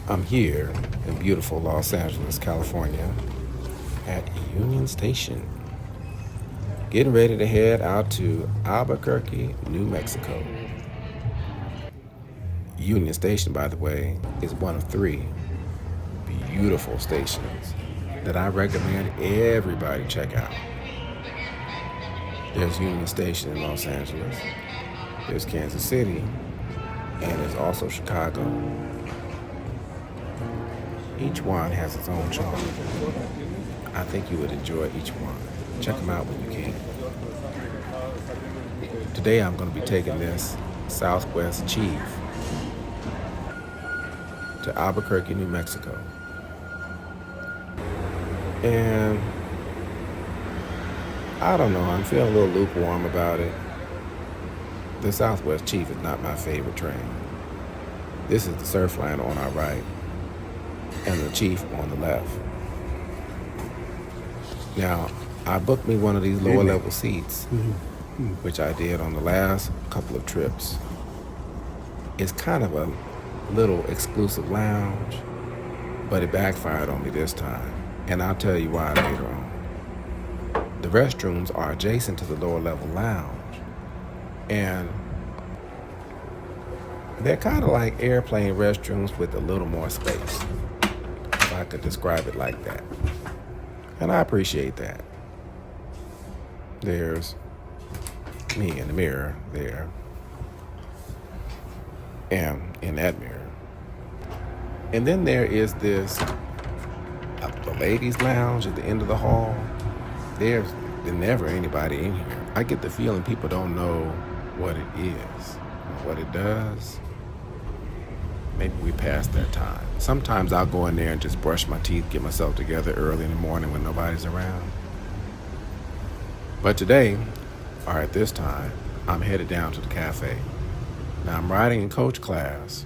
I'm here in beautiful Los Angeles, California at Union Station, getting ready to head out to Albuquerque, New Mexico. Union Station, by the way, is one of three beautiful stations that I recommend everybody check out. There's Union Station in Los Angeles, there's Kansas City, and there's also Chicago. Each one has its own charm. I think you would enjoy each one. Check them out when you can. Today I'm going to be taking this Southwest Chief to Albuquerque, New Mexico. And I don't know, I'm feeling a little lukewarm about it. The Southwest Chief is not my favorite train. This is the Surfliner on our right and the Chief on the left. Now, I booked me one of these lower level seats, which I did on the last couple of trips. It's kind of a little exclusive lounge, but it backfired on me this time, and I'll tell you why later on. The restrooms are adjacent to the lower level lounge, and they're kind of like airplane restrooms with a little more space, if I could describe it like that. And I appreciate that. There's me in the mirror there, and in that mirror. And then there is this, the ladies' lounge at the end of the hall. There's never anybody in here. I get the feeling people don't know what it is, what it does. Maybe we passed that time. Sometimes I'll go in there and just brush my teeth, get myself together early in the morning when nobody's around. But today, or at this time, I'm headed down to the cafe. Now I'm riding in coach class,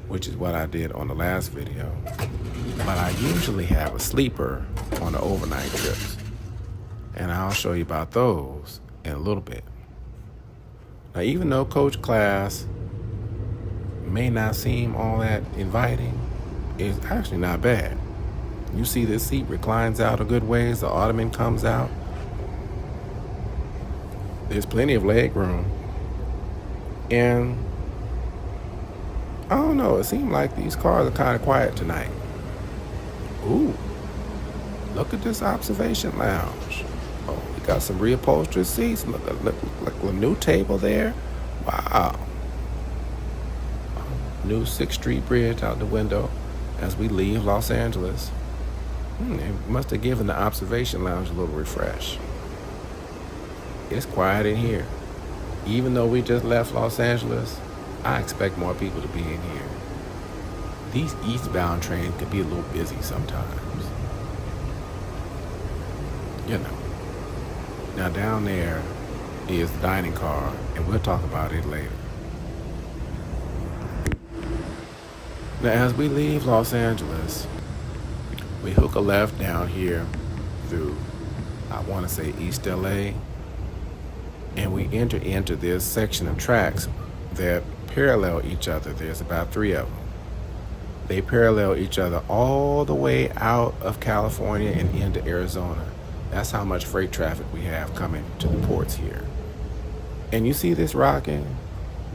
which is what I did on the last video. But I usually have a sleeper on the overnight trips. And I'll show you about those in a little bit. Now, even though coach class may not seem all that inviting, it's actually not bad. You see this seat reclines out a good ways, the ottoman comes out. There's plenty of leg room. And I don't know, it seemed like these cars are kind of quiet tonight. Ooh, look at this observation lounge. Oh, we got some reupholstered seats. Look like a new table there. Wow. New 6th Street Bridge out the window as we leave Los Angeles. They must have given the observation lounge a little refresh. It's quiet in here. Even though we just left Los Angeles, I expect more people to be in here. These eastbound trains can be a little busy sometimes. You know. Now down there is the dining car, and we'll talk about it later. Now, as we leave Los Angeles, we hook a left down here through, I want to say East LA, and we enter into this section of tracks that parallel each other. There's about 3 of them. They parallel each other all the way out of California and into Arizona. That's how much freight traffic we have coming to the ports here. And you see this rocking?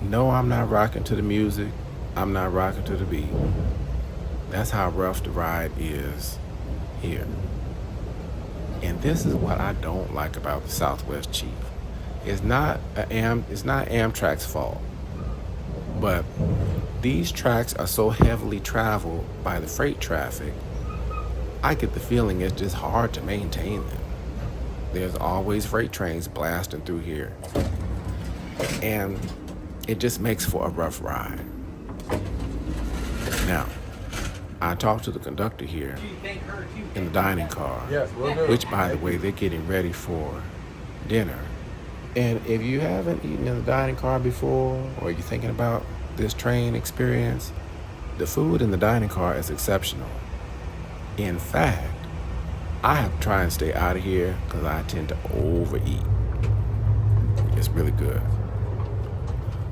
No, I'm not rocking to the music. I'm not rocking to the beat. That's how rough the ride is here. And this is what I don't like about the Southwest Chief. It's not Amtrak's fault, but these tracks are so heavily traveled by the freight traffic, I get the feeling it's just hard to maintain them. There's always freight trains blasting through here, and it just makes for a rough ride. Now, I talked to the conductor here in the dining car, which, by the way, they're getting ready for dinner. And if you haven't eaten in the dining car before, or you're thinking about this train experience, the food in the dining car is exceptional. In fact, I have to try and stay out of here because I tend to overeat. It's really good.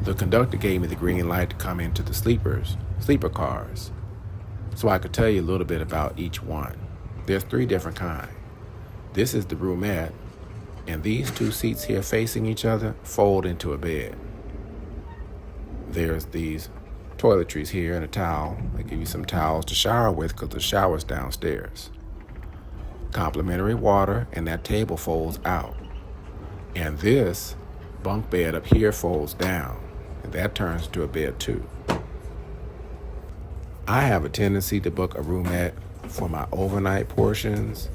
The conductor gave me the green light to come into the sleepers, sleeper cars, so I could tell you a little bit about each one. There's 3 different kinds. This is the roomette, and these 2 seats here facing each other fold into a bed. There's these toiletries here and a towel. They give you some towels to shower with because the shower's downstairs. Complimentary water, and that table folds out. And this bunk bed up here folds down, and that turns into a bed too. I have a tendency to book a roomette for my overnight portions.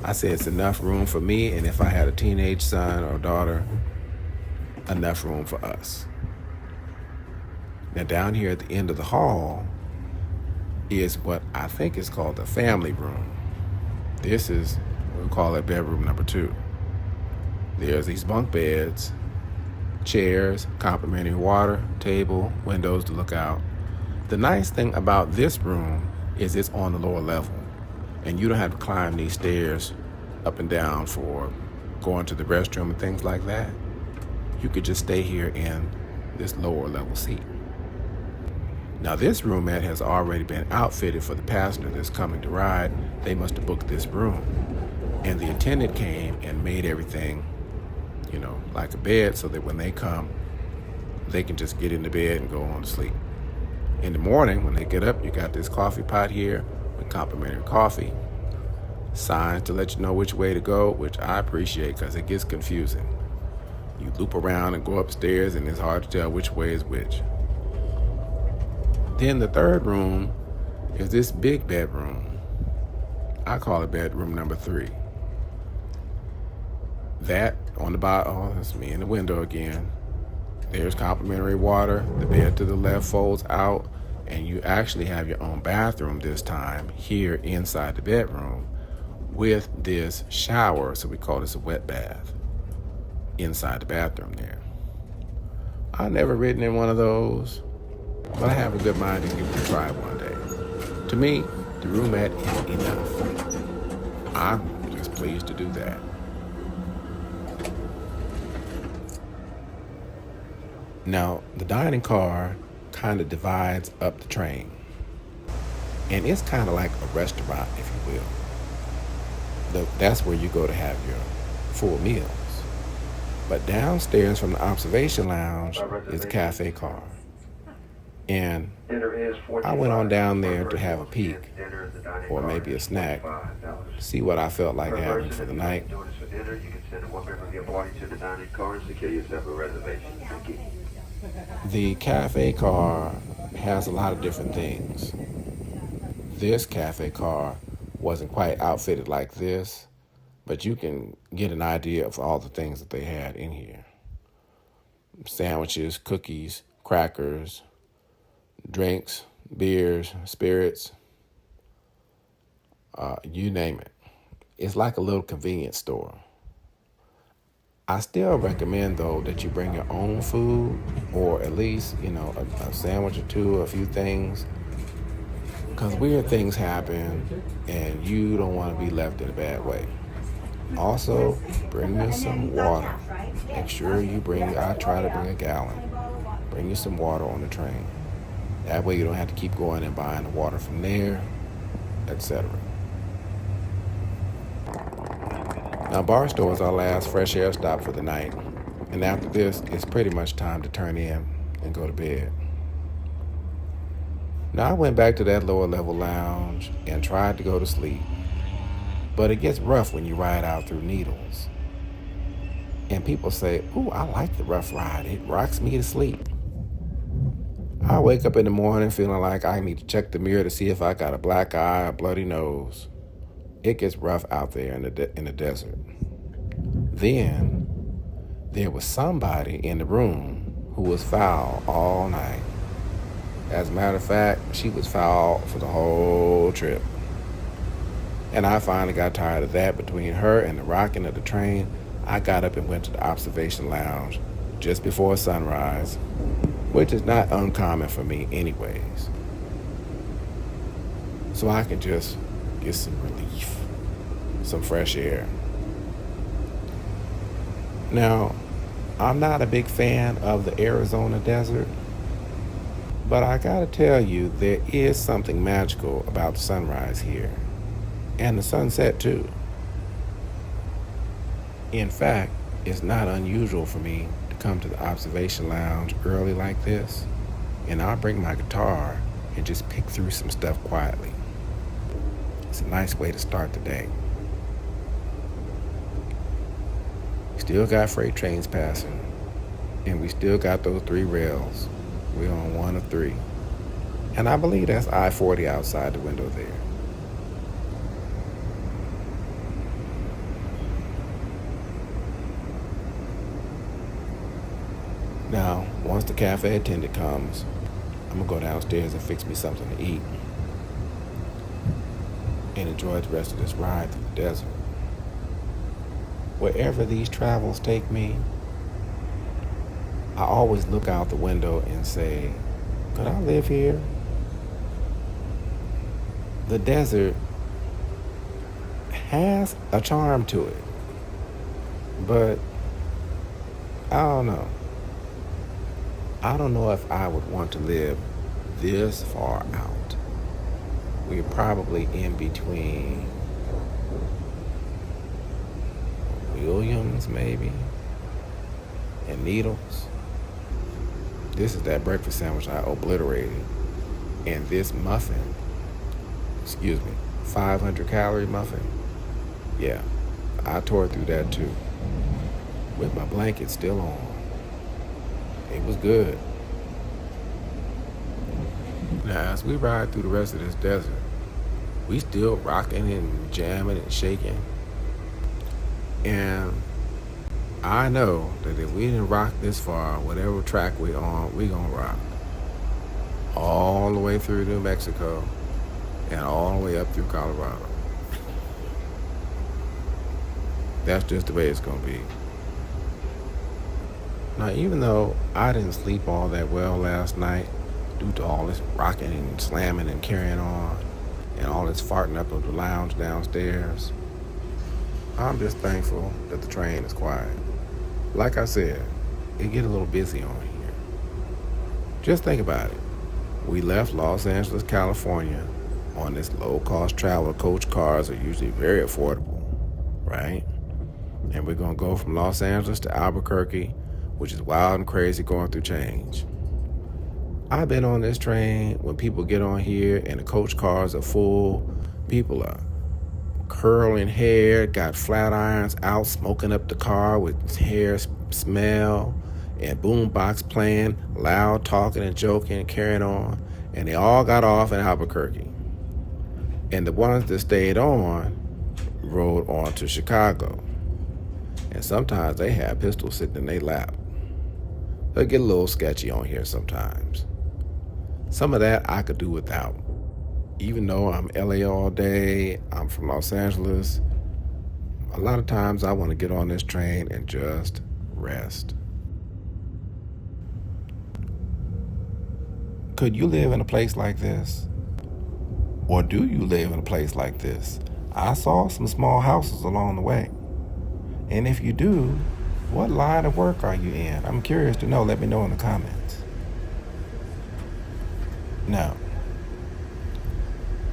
I say it's enough room for me, and if I had a teenage son or daughter, enough room for us. Now down here at the end of the hall is what I think is called the family room. This is, we'll call it bedroom number 2. There's these bunk beds, chairs, complimentary water, table, windows to look out. The nice thing about this room is it's on the lower level, and you don't have to climb these stairs up and down for going to the restroom and things like that. You could just stay here in this lower level seat. Now this roomette has already been outfitted for the passenger that's coming to ride. They must have booked this room. And the attendant came and made everything, like a bed, so that when they come, they can just get in the bed and go on to sleep. In the morning, when they get up, you got this coffee pot here with complimentary coffee, signs to let you know which way to go, which I appreciate because it gets confusing. You loop around and go upstairs, and it's hard to tell which way is which. Then the third room is this big bedroom. I call it bedroom number 3. That on the bottom, oh, that's me in the window again. There's complimentary water. The bed to the left folds out, and you actually have your own bathroom this time here inside the bedroom with this shower, so we call this a wet bath, inside the bathroom there. I've never ridden in one of those, but I have a good mind to give it a try one day. To me, the roomette is enough. I'm just pleased to do that. Now, the dining car kind of divides up the train, and it's kind of like a restaurant, if you will. That's where you go to have your full meals. But downstairs from the observation lounge is a cafe car. And I went on down there to have a peek, or maybe a snack, see what I felt like having for the night. The cafe car has a lot of different things. This cafe car wasn't quite outfitted like this, but you can get an idea of all the things that they had in here. Sandwiches, cookies, crackers, drinks, beers, spirits, you name it. It's like a little convenience store. I still recommend, though, that you bring your own food, or at least, a sandwich or two, a few things, because weird things happen, and you don't want to be left in a bad way. Also, bring you some water. Make sure I try to bring a gallon. Bring you some water on the train. That way you don't have to keep going and buying the water from there, etc. Now, Barstow is our last fresh air stop for the night, and after this, it's pretty much time to turn in and go to bed. Now, I went back to that lower level lounge and tried to go to sleep, but it gets rough when you ride out through Needles. And people say, "Ooh, I like the rough ride. It rocks me to sleep." I wake up in the morning feeling like I need to check the mirror to see if I got a black eye or bloody nose. It gets rough out there in the desert. Then there was somebody in the room who was foul all night. As a matter of fact, she was foul for the whole trip. And I finally got tired of that. Between her and the rocking of the train, I got up and went to the observation lounge just before sunrise, which is not uncommon for me anyways. So I can just get some relief, some fresh air. Now, I'm not a big fan of the Arizona desert, But I gotta tell you, there is something magical about the sunrise here, and the sunset too. In fact, it's not unusual for me to come to the observation lounge early like this, and I'll bring my guitar and just pick through some stuff quietly. It's a nice way to start the day. Still got freight trains passing, and we still got those 3 rails. We're on one of 3. And I believe that's I-40 outside the window there. Now, once the cafe attendant comes, I'm gonna go downstairs and fix me something to eat and enjoy the rest of this ride through the desert. Wherever these travels take me, I always look out the window and say, could I live here? The desert has a charm to it, but I don't know. I don't know if I would want to live this far out. We're probably in between Williams, maybe, and Needles. This is that breakfast sandwich I obliterated. And this muffin, 500 calorie muffin. Yeah, I tore through that too, with my blanket still on. It was good. Now, as we ride through the rest of this desert, we still rocking and jamming and shaking. And I know that if we didn't rock this far, whatever track we're on, we gonna rock. All the way through New Mexico and all the way up through Colorado. That's just the way it's gonna be. Now, even though I didn't sleep all that well last night due to all this rocking and slamming and carrying on and all this farting up of the lounge downstairs, I'm just thankful that the train is quiet. Like I said, it get a little busy on here. Just think about it. We left Los Angeles, California on this low-cost traveler. Coach cars are usually very affordable, right? And we're gonna go from Los Angeles to Albuquerque, which is wild and crazy going through change. I've been on this train when people get on here and the coach cars are full. People are curling hair, got flat irons out, smoking up the car with hair smell, and boombox playing, loud talking and joking and carrying on. And they all got off in Albuquerque. And the ones that stayed on rode on to Chicago. And sometimes they have pistols sitting in their lap. They'll get a little sketchy on here sometimes. Some of that I could do without. Even though I'm LA all day, I'm from Los Angeles, a lot of times I want to get on this train and just rest. Could you live in a place like this? Or do you live in a place like this? I saw some small houses along the way. And if you do, what line of work are you in? I'm curious to know. Let me know in the comments. Now,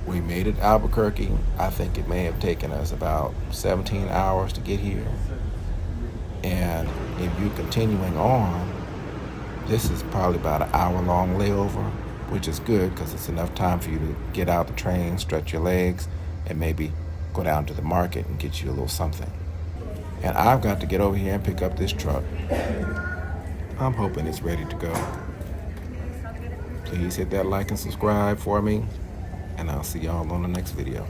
we made it to Albuquerque. I think it may have taken us about 17 hours to get here. And if you're continuing on, this is probably about an hour-long layover, which is good because it's enough time for you to get out the train, stretch your legs, and maybe go down to the market and get you a little something. And I've got to get over here and pick up this truck. I'm hoping it's ready to go. Please hit that like and subscribe for me, and I'll see y'all on the next video.